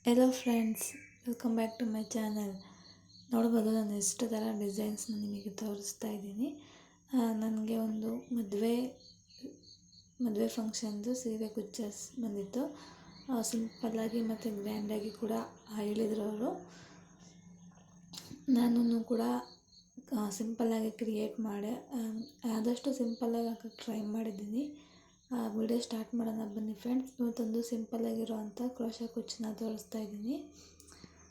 Hello friends, welcome back to my channel. ನೋಡ್ಬೋದು ನಾನು ಎಷ್ಟು ಥರ ಡಿಸೈನ್ಸ್ನ ನಿಮಗೆ ತೋರಿಸ್ತಾ ಇದ್ದೀನಿ. ನನಗೆ ಒಂದು ಮದುವೆ ಫಂಕ್ಷನ್ದು ಸೀರೆ ಕುಚ್ಚಸ್ ಬಂದಿತ್ತು. ಸಿಂಪಲ್ಲಾಗಿ ಮತ್ತು ಗ್ರ್ಯಾಂಡಾಗಿ ಕೂಡ ಹೇಳಿದ್ರು ಅವರು. ನಾನು ಕೂಡ ಸಿಂಪಲ್ಲಾಗಿ ಕ್ರಿಯೇಟ್ ಮಾಡಿ ಆದಷ್ಟು ಸಿಂಪಲ್ಲಾಗಿ ಹಾಕೋಕ್ಕೆ ಟ್ರೈ ಮಾಡಿದ್ದೀನಿ. ವಿಡಿಯೋ ಸ್ಟಾರ್ಟ್ ಮಾಡೋಣ ಬನ್ನಿ ಫ್ರೆಂಡ್ಸ್. ಇವತ್ತೊಂದು ಸಿಂಪಲ್ಲಾಗಿರೋವಂಥ ಕ್ರೋಶಾ ಕುಚ್ಚನ್ನ ತೋರಿಸ್ತಾ ಇದ್ದೀನಿ.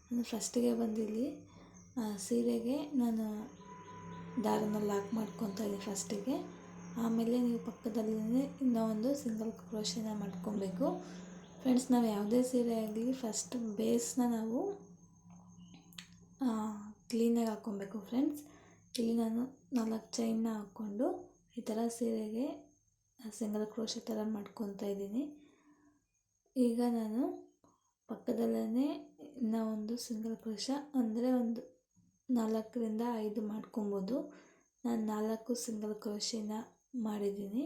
ನಾನು ಫಸ್ಟಿಗೆ ಬಂದಿಲ್ಲಿ ಸೀರೆಗೆ ನಾನು ದಾರನ ಲಾಕ್ ಮಾಡ್ಕೊತಾ ಇದ್ದೀನಿ ಫಸ್ಟಿಗೆ. ಆಮೇಲೆ ನೀವು ಪಕ್ಕದಲ್ಲೇ ಇನ್ನೂ ಒಂದು ಸಿಂಗಲ್ ಕ್ರೋಶನ ಮಾಡ್ಕೊಬೇಕು ಫ್ರೆಂಡ್ಸ್. ನಾವು ಯಾವುದೇ ಸೀರೆ ಆಗಲಿ ಫಸ್ಟ್ ಬೇಸ್ನ ನಾವು ಕ್ಲೀನಾಗಿ ಹಾಕ್ಕೊಬೇಕು ಫ್ರೆಂಡ್ಸ್. ಇಲ್ಲಿ ನಾನು 4 ಚೈನ್ನ ಹಾಕ್ಕೊಂಡು ಈ ಥರ ಸೀರೆಗೆ ಸಿಂಗಲ್ ಕ್ರೋಶೆ ಥರ ಮಾಡ್ಕೊತಾ ಇದ್ದೀನಿ. ಈಗ ನಾನು ಪಕ್ಕದಲ್ಲೇ ಇನ್ನೂ ಒಂದು ಸಿಂಗಲ್ ಕ್ರೋಶ ಅಂದರೆ ಒಂದು 4ರಿಂದ 5 ಮಾಡ್ಕೊಬೋದು. ನಾನು 4 ಸಿಂಗಲ್ ಕ್ರೋಶೆನ ಮಾಡಿದ್ದೀನಿ.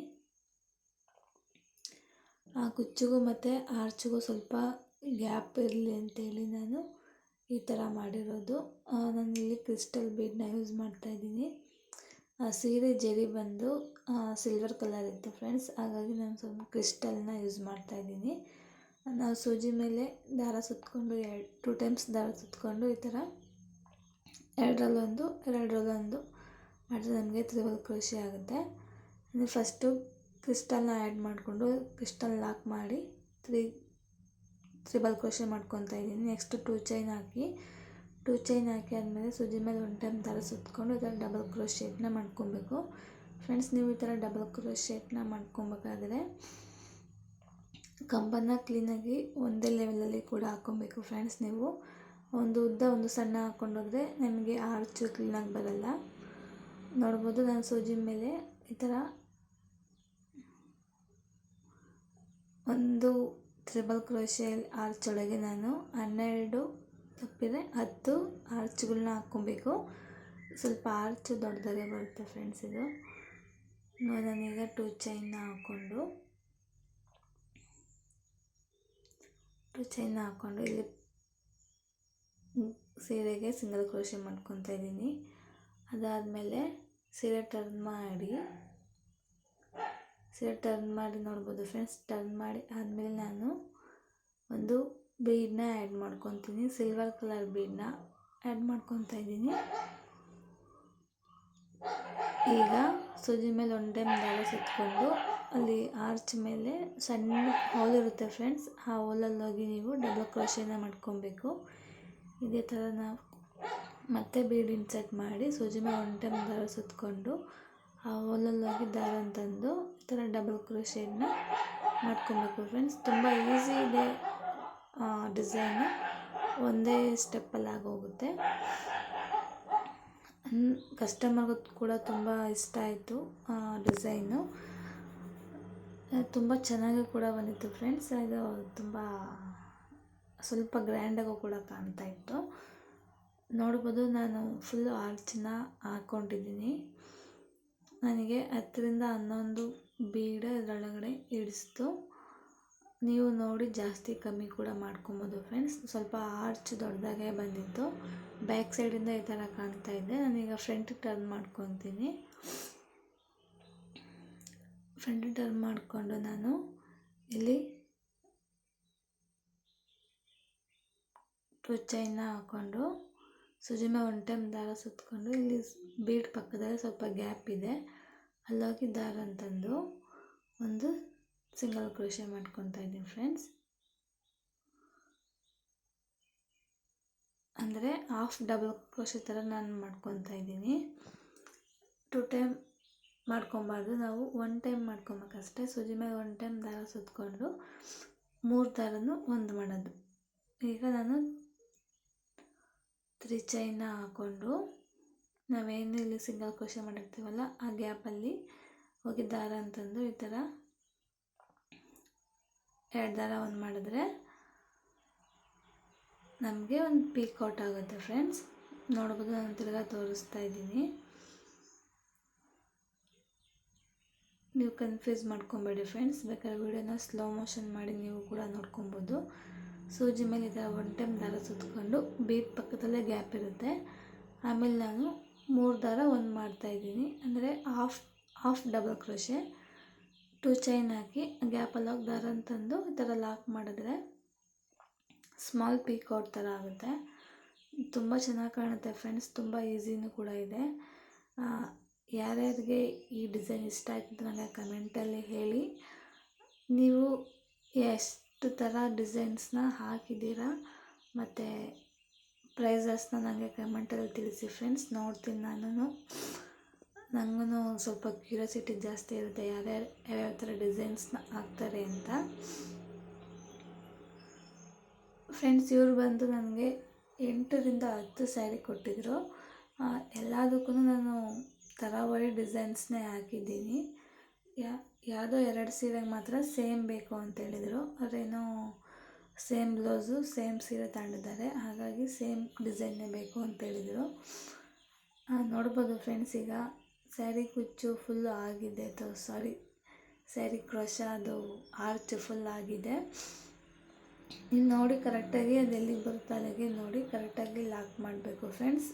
ಆ ಕುಚ್ಚಿಗೂ ಮತ್ತು ಆರ್ಚಿಗೂ ಸ್ವಲ್ಪ ಗ್ಯಾಪ್ ಇರಲಿ ಅಂತೇಳಿ ನಾನು ಈ ಥರ ಮಾಡಿರೋದು. ನಾನಿಲ್ಲಿ ಕ್ರಿಸ್ಟಲ್ ಬೀಡನ್ನ ಯೂಸ್ ಮಾಡ್ತಾಯಿದ್ದೀನಿ. ಸೀರೆ ಜರಿ ಬಂದು ಸಿಲ್ವರ್ ಕಲರ್ ಇತ್ತು ಫ್ರೆಂಡ್ಸ್, ಹಾಗಾಗಿ ನಾನು ಸ್ವಲ್ಪ ಕ್ರಿಸ್ಟಲ್ನ ಯೂಸ್ ಮಾಡ್ತಾಯಿದ್ದೀನಿ. ನಾವು ಸೂಜಿ ಮೇಲೆ ದಾರ ಸುತ್ತಕೊಂಡು 2 ಟೈಮ್ಸ್ ದಾರ ಸುತ್ತಕೊಂಡು ಈ ಥರ 2ರಲ್ಲೊಂದು ಮಾಡಿದ್ರೆ ನಮಗೆ ತ್ರಿಬಲ್ ಕ್ರೋಶೆ ಆಗುತ್ತೆ. ಅಂದರೆ ಫಸ್ಟು ಕ್ರಿಸ್ಟಲ್ನ ಆ್ಯಡ್ ಮಾಡಿಕೊಂಡು ಕ್ರಿಸ್ಟಲ್ ಲಾಕ್ ಮಾಡಿ ತ್ರಿಬಲ್ ಕ್ರೋಶೆ ಮಾಡ್ಕೊತಾ ಇದ್ದೀನಿ. ನೆಕ್ಸ್ಟ್ 2 ಚೈನ್ ಹಾಕಿ ಆದಮೇಲೆ ಸೂಜಿ ಮೇಲೆ 1 ಟೈಮ್ ದಾರ ಸುತ್ತಕೊಂಡು ಈ ಥರ ಡಬಲ್ ಕ್ರೋಶೆಟ್ನ ಮಾಡ್ಕೊಬೇಕು ಫ್ರೆಂಡ್ಸ್. ನೀವು ಈ ಥರ ಡಬಲ್ ಕ್ರೋಶೆಟ್ನ ಮಾಡ್ಕೊಬೇಕಾದ್ರೆ ಕಂಬನ ಕ್ಲೀನಾಗಿ ಒಂದೇ ಲೆವೆಲಲ್ಲಿ ಕೂಡ ಹಾಕ್ಕೊಬೇಕು ಫ್ರೆಂಡ್ಸ್. ನೀವು ಒಂದು ಉದ್ದ ಒಂದು ಸಣ್ಣ ಹಾಕ್ಕೊಂಡೋದ್ರೆ ನಮಗೆ ಆರ್ಚು ಕ್ಲೀನಾಗಿ ಬರಲ್ಲ. ನೋಡ್ಬೋದು ನಾನು ಸೂಜಿ ಮೇಲೆ ಈ ಥರ ಒಂದು ತ್ರಿಬಲ್ ಕ್ರೋಶೆ ಆರ್ಚ್ ಒಳಗೆ ನಾನು 12 ತಪ್ಪಿದೆ 10 ಆರ್ಚ್ಗಳನ್ನ ಹಾಕ್ಕೊಬೇಕು. ಸ್ವಲ್ಪ ಆರ್ಚ್ ದೊಡ್ಡದಾಗೆ ಬರುತ್ತೆ ಫ್ರೆಂಡ್ಸ್ ಇದು. ನಾನೀಗ 2 ಚೈನ್ನ ಹಾಕ್ಕೊಂಡು ಇಲ್ಲಿ ಸೀರೆಗೆ ಸಿಂಗಲ್ ಕ್ರೋಶೆ ಮಾಡ್ಕೊತಾ ಇದ್ದೀನಿ. ಅದಾದಮೇಲೆ ಸೀರೆ ಟರ್ನ್ ಮಾಡಿ ನೋಡ್ಬೋದು ಫ್ರೆಂಡ್ಸ್. ಟರ್ನ್ ಮಾಡಿ ಆದಮೇಲೆ ನಾನು ಒಂದು ಬೀಡನ್ನ ಆ್ಯಡ್ ಮಾಡ್ಕೊತೀನಿ. ಸಿಲ್ವರ್ ಕಲರ್ ಬೀಡನ್ನ ಆ್ಯಡ್ ಮಾಡ್ಕೊತಾ ಇದ್ದೀನಿ. ಈಗ ಸೂಜಿ ಮೇಲೆ 1 ಟೈಮ್ ದಾರ ಸುತ್ತಕೊಂಡು ಅಲ್ಲಿ ಆರ್ಚ್ ಮೇಲೆ ಸಣ್ಣ ಹೋಲ್ ಇರುತ್ತೆ ಫ್ರೆಂಡ್ಸ್, ಆ ಹೋಲಲ್ಲಿ ಹೋಗಿ ನೀವು ಡಬಲ್ ಕ್ರೋಶೆನ ಮಾಡ್ಕೊಬೇಕು. ಇದೇ ಥರ ನಾವು ಮತ್ತೆ ಬೀಡ್ ಇನ್ಸರ್ಟ್ ಮಾಡಿ ಸೂಜಿ ಮೇಲೆ 1 ಟೈಮ್ ದಾರ ಸುತ್ತಕೊಂಡು ಆ ಹೋಲಲ್ಲಿ ಹೋಗಿ ದಾರ ತಂದು ಈ ಥರ ಡಬಲ್ ಕ್ರೋಶೆನ ಮಾಡ್ಕೊಬೇಕು ಫ್ರೆಂಡ್ಸ್. ತುಂಬ ಈಸಿ ಇದೆ ಡಿಸೈನು, ಒಂದೇ ಸ್ಟೆಪ್ಪಲ್ಲಿ ಆಗೋಗುತ್ತೆ. ಕಸ್ಟಮರ್ಗೂ ಕೂಡ ತುಂಬ ಇಷ್ಟ ಆಯಿತು ಡಿಸೈನು. ತುಂಬ ಚೆನ್ನಾಗಿ ಕೂಡ ಬಂದಿತ್ತು ಫ್ರೆಂಡ್ಸ್. ಇದು ತುಂಬ ಸ್ವಲ್ಪ ಗ್ರ್ಯಾಂಡಾಗೂ ಕೂಡ ಕಾಣ್ತಾ ಇತ್ತು. ನೋಡ್ಬೋದು ನಾನು ಫುಲ್ಲು ಆರ್ಚನ್ನ ಹಾಕ್ಕೊಂಡಿದ್ದೀನಿ. ನನಗೆ 10ರಿಂದ 11 ಬೀಡ್ ಇದರೊಳಗಡೆ ಹಿಡಿಸ್ತು. ನೀವು ನೋಡಿ ಜಾಸ್ತಿ ಕಮ್ಮಿ ಕೂಡ ಮಾಡ್ಕೊಬೋದು ಫ್ರೆಂಡ್ಸ್. ಸ್ವಲ್ಪ ಆರ್ಚ್ ದೊಡ್ಡದಾಗೆ ಬಂದಿತ್ತು. ಬ್ಯಾಕ್ ಸೈಡಿಂದ ಈ ಥರ ಕಾಣ್ತಾ ಇದೆ. ನಾನೀಗ ಫ್ರಂಟಿಗೆ ಟರ್ನ್ ಮಾಡ್ಕೊತೀನಿ. ಫ್ರಂಟಿಗೆ ಟರ್ನ್ ಮಾಡಿಕೊಂಡು ನಾನು ಇಲ್ಲಿ 2 ಚೈನ್ನ ಹಾಕ್ಕೊಂಡು ಸೂಜಿ ಮೇಲೆ 1 ಟೈಮ್ ದಾರ ಸುತ್ತಕೊಂಡು ಇಲ್ಲಿ ಬೀಡ್ ಪಕ್ಕದಲ್ಲಿ ಸ್ವಲ್ಪ ಗ್ಯಾಪ್ ಇದೆ, ಅಲ್ಲೋಗಿ ದಾರ ತಂದು ಒಂದು ಸಿಂಗಲ್ ಕ್ರೋಶೆ ಮಾಡ್ಕೊತಾ ಇದ್ದೀನಿ ಫ್ರೆಂಡ್ಸ್. ಅಂದರೆ ಹಾಫ್ ಡಬಲ್ ಕ್ರೋಶೆ ಥರ ನಾನು ಮಾಡ್ಕೊತಾ ಇದ್ದೀನಿ. 2 ಟೈಮ್ ಮಾಡ್ಕೊಬಾರ್ದು, ನಾವು 1 ಟೈಮ್ ಮಾಡ್ಕೊಬೇಕಷ್ಟೆ. ಸೂಜಿ ಮೇಲೆ 1 ಟೈಮ್ ದಾರ ಸುತ್ತಕೊಂಡು 3 ದಾರನೂ ಒಂದು ಮಾಡೋದು. ಈಗ ನಾನು 3 ಚೈನ್ನ ಹಾಕ್ಕೊಂಡು ನಾವೇನು ಇಲ್ಲಿ ಸಿಂಗಲ್ ಕ್ರೋಶೆ ಮಾಡಿರ್ತೀವಲ್ಲ ಆ ಗ್ಯಾಪಲ್ಲಿ ಹೋಗಿ ದಾರ ಅಂತಂದು ಈ ಥರ 2 ದಾರ ಒಂದು ಮಾಡಿದ್ರೆ ನಮಗೆ ಒಂದು ಪೀಕೌಟ್ ಆಗುತ್ತೆ ಫ್ರೆಂಡ್ಸ್. ನೋಡ್ಬೋದು ನಾನು ತಿರ್ಗಾ ತೋರಿಸ್ತಾ ಇದ್ದೀನಿ. ನೀವು ಕನ್ಫ್ಯೂಸ್ ಮಾಡ್ಕೊಬೇಡಿ ಫ್ರೆಂಡ್ಸ್. ಬೇಕಾದ್ರೆ ವಿಡಿಯೋನ ಸ್ಲೋ ಮೋಷನ್ ಮಾಡಿ ನೀವು ಕೂಡ ನೋಡ್ಕೊಬೋದು. ಸೂಜಿ ಮೇಲೆ ಈ ಥರ ಒನ್ ಟೈಮ್ ದಾರ ಸುತ್ತಕೊಂಡು ಬೀಟ್ ಪಕ್ಕದಲ್ಲೇ ಗ್ಯಾಪ್ ಇರುತ್ತೆ. ಆಮೇಲೆ ನಾನು 3 ದಾರ ಒಂದು ಮಾಡ್ತಾಯಿದ್ದೀನಿ, ಅಂದರೆ ಹಾಫ್ ಡಬಲ್ ಕ್ರೋಶೆ 2 ಚೈನ್ ಹಾಕಿ ಗ್ಯಾಪಲ್ಲಿ ಹೋಗಿ ದಾರ ತಂದು ಈ ಥರ ಲಾಕ್ ಮಾಡಿದ್ರೆ ಸ್ಮಾಲ್ ಪೀಕೌಟ್ ಥರ ಆಗುತ್ತೆ. ತುಂಬ ಚೆನ್ನಾಗಿ ಕಾಣುತ್ತೆ ಫ್ರೆಂಡ್ಸ್, ತುಂಬ ಈಸಿನೂ ಕೂಡ ಇದೆ. ಯಾರ್ಯಾರಿಗೆ ಈ ಡಿಸೈನ್ ಇಷ್ಟ ಆಯ್ತು ಅಂತ ನನಗೆ ಕಮೆಂಟಲ್ಲಿ ಹೇಳಿ. ನೀವು ಎಷ್ಟು ಥರ ಡಿಸೈನ್ಸ್ನ ಹಾಕಿದ್ದೀರಾ ಮತ್ತು ಪ್ರೈಸಸ್ನ ನನಗೆ ಕಮೆಂಟಲ್ಲಿ ತಿಳಿಸಿ ಫ್ರೆಂಡ್ಸ್. ನೋಡ್ತೀನಿ ನಾನು. ನನಗೂ ಸ್ವಲ್ಪ ಕ್ಯೂರಿಯಾಸಿಟಿ ಜಾಸ್ತಿ ಇರುತ್ತೆ ಯಾವ್ಯಾವ ಥರ ಡಿಸೈನ್ಸ್ನ ಹಾಕ್ತಾರೆ ಅಂತ. ಫ್ರೆಂಡ್ಸ್, ಇವರು ಬಂದು ನನಗೆ 8ರಿಂದ 10 ಸ್ಯಾರಿ ಕೊಟ್ಟಿದ್ದರು. ಎಲ್ಲದಕ್ಕೂ ನಾನು ತರಾವರಿ ಡಿಸೈನ್ಸ್ನೇ ಹಾಕಿದ್ದೀನಿ. ಯಾವುದೋ 2 ಸೀರೆಗೆ ಮಾತ್ರ ಸೇಮ್ ಬೇಕು ಅಂತ ಹೇಳಿದರು. ಅವರೇನೋ ಸೇಮ್ ಬ್ಲೌಸು ಸೇಮ್ ಸೀರೆ ತಗೊಂಡಿದ್ದಾರೆ, ಹಾಗಾಗಿ ಸೇಮ್ ಡಿಸೈನ್ನೇ ಬೇಕು ಅಂತ ಹೇಳಿದರು. ನೋಡ್ಬೋದು ಫ್ರೆಂಡ್ಸ್, ಈಗ ಸ್ಯಾರಿ ಕುಚ್ಚು ಫುಲ್ಲು ಆಗಿದೆ, ಸ್ಯಾರಿ ಕ್ರೋಶ ಅದು ಆರ್ಚ್ ಫುಲ್ ಆಗಿದೆ. ನೀವು ನೋಡಿ ಕರೆಕ್ಟಾಗಿ ಅದು ಎಲ್ಲಿಗೆ ಬರುತ್ತೆ ಅಲ್ಲಿಗೆ ನೋಡಿ ಕರೆಕ್ಟಾಗಿ ಲಾಕ್ ಮಾಡಬೇಕು ಫ್ರೆಂಡ್ಸ್.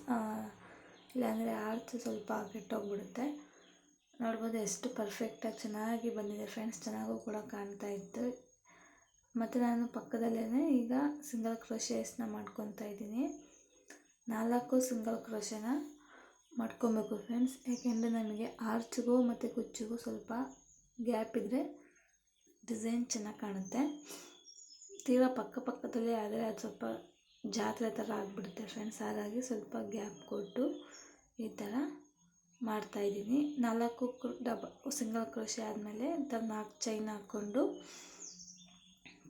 ಇಲ್ಲಾಂದರೆ ಆರ್ಚ್ ಸ್ವಲ್ಪ ಕೆಟ್ಟೋಗ್ಬಿಡುತ್ತೆ. ನೋಡ್ಬೋದು ಎಷ್ಟು ಪರ್ಫೆಕ್ಟಾಗಿ ಚೆನ್ನಾಗಿ ಬಂದಿದೆ ಫ್ರೆಂಡ್ಸ್, ಚೆನ್ನಾಗೂ ಕೂಡ ಕಾಣ್ತಾ ಇತ್ತು. ಮತ್ತು ನಾನು ಪಕ್ಕದಲ್ಲೇ ಈಗ ಸಿಂಗಲ್ ಕ್ರೋಶೇಸ್ನ ಮಾಡ್ಕೊತಾ ಇದ್ದೀನಿ. 4 ಸಿಂಗಲ್ ಕ್ರೋಶೆನ ಮಾಡ್ಕೊಬೇಕು ಫ್ರೆಂಡ್ಸ್, ಯಾಕೆಂದರೆ ನಮಗೆ ಆರ್ಚ್ಗೂ ಮತ್ತು ಕುಚ್ಚಿಗೂ ಸ್ವಲ್ಪ ಗ್ಯಾಪ್ ಇದ್ದರೆ ಡಿಸೈನ್ ಚೆನ್ನಾಗಿ ಕಾಣುತ್ತೆ. ತೀರಾ ಪಕ್ಕದಲ್ಲೇ ಆದರೆ ಅದು ಸ್ವಲ್ಪ ಜಾತ್ರೆ ಥರ ಆಗಿಬಿಡುತ್ತೆ ಫ್ರೆಂಡ್ಸ್, ಹಾಗಾಗಿ ಸ್ವಲ್ಪ ಗ್ಯಾಪ್ ಕೊಟ್ಟು ಈ ಥರ ಮಾಡ್ತಾಯಿದ್ದೀನಿ. 4 ಸಿಂಗಲ್ ಕ್ರೋಶೆ ಆದಮೇಲೆ ಈ ಥರ 4 ಚೈನ್ ಹಾಕ್ಕೊಂಡು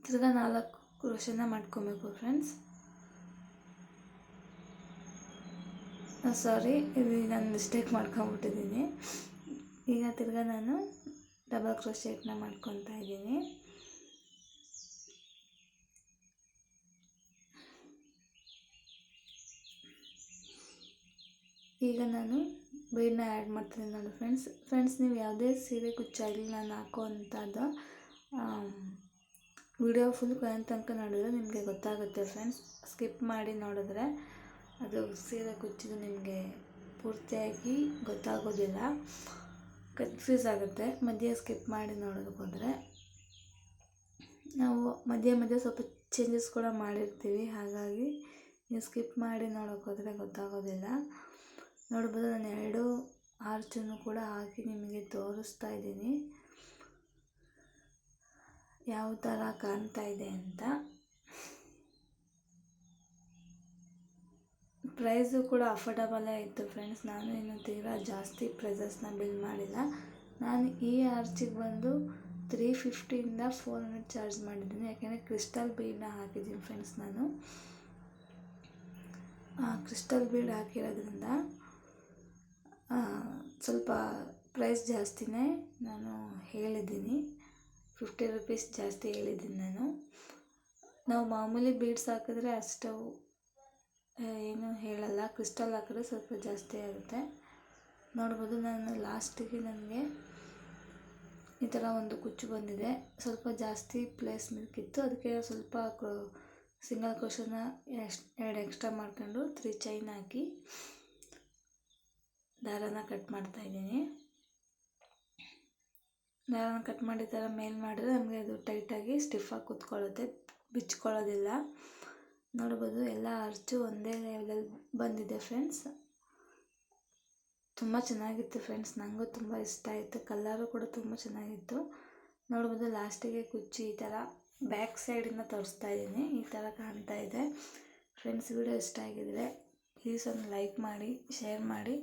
ತಿರ್ಗಾ 4 ಕ್ರೋಶೆನ ಮಾಡ್ಕೊಬೇಕು ಫ್ರೆಂಡ್ಸ್. ಸಾರಿ, ಇದು ನಾನು ಮಿಸ್ಟೇಕ್ ಮಾಡ್ಕೊಂಬಿಟ್ಟಿದ್ದೀನಿ. ಈಗ ತಿರ್ಗಾ ನಾನು ಡಬಲ್ ಕ್ರೋಶೆಟ್ನ ಮಾಡ್ಕೊತಾ ಇದ್ದೀನಿ. ಈಗ ನಾನು ಬೀಡನ್ನ ಆ್ಯಡ್ ಮಾಡ್ತೀನಿ ನೋಡಿ ಫ್ರೆಂಡ್ಸ್. ನೀವು ಯಾವುದೇ ಸೀರೆ ಕುಚ್ಚಾಗಲಿ ನಾನು ಹಾಕೋವಂಥದ್ದು ವಿಡಿಯೋ ಫುಲ್ ಕೊನೆ ತನಕ ನೋಡಿದ್ರೆ ನಿಮಗೆ ಗೊತ್ತಾಗುತ್ತೆ ಫ್ರೆಂಡ್ಸ್. ಸ್ಕಿಪ್ ಮಾಡಿ ನೋಡಿದ್ರೆ ಅದು ಸೀರೆ ಕುಚ್ಚಿದ್ದು ನಿಮಗೆ ಪೂರ್ತಿಯಾಗಿ ಗೊತ್ತಾಗೋದಿಲ್ಲ, ಕನ್ಫ್ಯೂಸ್ ಆಗುತ್ತೆ. ಮಧ್ಯೆ ಸ್ಕಿಪ್ ಮಾಡಿ ನೋಡೋದಕ್ಕೆ ಹೋದರೆ ನಾವು ಮಧ್ಯೆ ಸ್ವಲ್ಪ ಚೇಂಜಸ್ ಕೂಡ ಮಾಡಿರ್ತೀವಿ, ಹಾಗಾಗಿ ನೀವು ಸ್ಕಿಪ್ ಮಾಡಿ ನೋಡೋಕೆ ಹೋದರೆ ಗೊತ್ತಾಗೋದಿಲ್ಲ. ನೋಡ್ಬೋದು, ನಾನು 2 ಆರ್ಚನ್ನು ಕೂಡ ಹಾಕಿ ನಿಮಗೆ ತೋರಿಸ್ತಾ ಇದ್ದೀನಿ ಯಾವ ಥರ ಕಾಣ್ತಾ ಇದೆ ಅಂತ. ಪ್ರೈಸು ಕೂಡ ಅಫೋರ್ಡಬಲೇ ಇತ್ತು ಫ್ರೆಂಡ್ಸ್. ನಾನು ಇನ್ನು ತೀರಾ ಜಾಸ್ತಿ ಪ್ರೈಸಸ್ನ ಬಿಲ್ ಮಾಡಿಲ್ಲ. ನಾನು ಈ ಆರ್ಚಿಗೆ ಬಂದು 350ಇಂದ 400 ಚಾರ್ಜ್ ಮಾಡಿದ್ದೀನಿ, ಯಾಕೆಂದರೆ ಕ್ರಿಸ್ಟಲ್ ಬೀಡನ್ನ ಹಾಕಿದ್ದೀನಿ ಫ್ರೆಂಡ್ಸ್. ನಾನು ಕ್ರಿಸ್ಟಲ್ ಬೀಡ್ ಹಾಕಿರೋದ್ರಿಂದ ಸ್ವಲ್ಪ ಪ್ರೈಸ್ ಜಾಸ್ತಿನೇ ನಾನು ಹೇಳಿದ್ದೀನಿ, 50 ರುಪೀಸ್ ಜಾಸ್ತಿ ಹೇಳಿದ್ದೀನಿ ನಾವು ಮಾಮೂಲಿ ಬೀಡ್ಸ್ ಹಾಕಿದ್ರೆ ಅಷ್ಟು ಏನು ಹೇಳಲ್ಲ, ಕ್ರಿಸ್ಟಲ್ ಹಾಕಿದ್ರೆ ಸ್ವಲ್ಪ ಜಾಸ್ತಿ ಆಗುತ್ತೆ. ನೋಡ್ಬೋದು, ನಾನು ಲಾಸ್ಟಿಗೆ ನನಗೆ ಈ ಥರ ಒಂದು ಕುಚ್ಚು ಬಂದಿದೆ, ಸ್ವಲ್ಪ ಜಾಸ್ತಿ ಪ್ಲೇಸ್ ಮಿಲ್ಕಿತ್ತು, ಅದಕ್ಕೆ ಸ್ವಲ್ಪ ಸಿಂಗಲ್ ಕ್ರೋಶನ 2 ಎಕ್ಸ್ಟ್ರಾ ಮಾಡ್ಕೊಂಡು 3 ಚೈನ್ ಹಾಕಿ ದಾರನ ಕಟ್ ಮಾಡ್ತಾಯಿದ್ದೀನಿ. ದಾರನ ಕಟ್ ಮಾಡಿ ಥರ ಮೇಲ್ ಮಾಡಿದ್ರೆ ನಮಗೆ ಅದು ಟೈಟಾಗಿ ಸ್ಟಿಫಾಗಿ ಕೂತ್ಕೊಳ್ಳುತ್ತೆ, ಬಿಚ್ಕೊಳ್ಳೋದಿಲ್ಲ. ನೋಡ್ಬೋದು, ಎಲ್ಲ ಆರ್ಚು ಒಂದೇ ಲೆವೆಲಲ್ಲಿ ಬಂದಿದೆ ಫ್ರೆಂಡ್ಸ್. ತುಂಬ ಚೆನ್ನಾಗಿತ್ತು ಫ್ರೆಂಡ್ಸ್, ನನಗೂ ತುಂಬ ಇಷ್ಟ ಆಯಿತು. ಕಲರು ಕೂಡ ತುಂಬ ಚೆನ್ನಾಗಿತ್ತು. ನೋಡ್ಬೋದು, ಲಾಸ್ಟಿಗೆ ಕುಚ್ಚು ಈ ಥರ ಬ್ಯಾಕ್ ಸೈಡಿಂದ ತೋರಿಸ್ತಾ ಇದ್ದೀನಿ, ಈ ಥರ ಕಾಣ್ತಾ ಇದೆ ಫ್ರೆಂಡ್ಸ್. ವಿಡಿಯೋ ಇಷ್ಟ ಆಗಿದರೆ ಪ್ಲೀಸ್ ಒಂದು ಲೈಕ್ ಮಾಡಿ, ಶೇರ್ ಮಾಡಿ,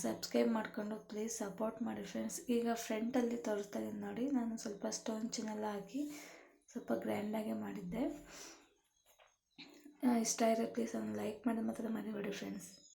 ಸಬ್ಸ್ಕ್ರೈಬ್ ಮಾಡಿಕೊಂಡು ಪ್ಲೀಸ್ ಸಪೋರ್ಟ್ ಮಾಡಿ ಫ್ರೆಂಡ್ಸ್. ಈಗ ಫ್ರಂಟಲ್ಲಿ ತೋರಿಸ್ತಾ ಇದ್ದೀನಿ ನೋಡಿ, ನಾನು ಸ್ವಲ್ಪ ಸ್ಟೋನ್ ಚಿನ್ನೆಲ್ಲ ಹಾಕಿ ಸ್ವಲ್ಪ ಗ್ರ್ಯಾಂಡಾಗೆ ಮಾಡಿದ್ದೆ. ಇಷ್ಟ ಆದರೆ ಪ್ಲೀಸ್ ಒಂದು ಲೈಕ್ ಮಾಡಿ ಮಾತ್ರ ಮರಿಬೇಡಿ ಫ್ರೆಂಡ್ಸ್.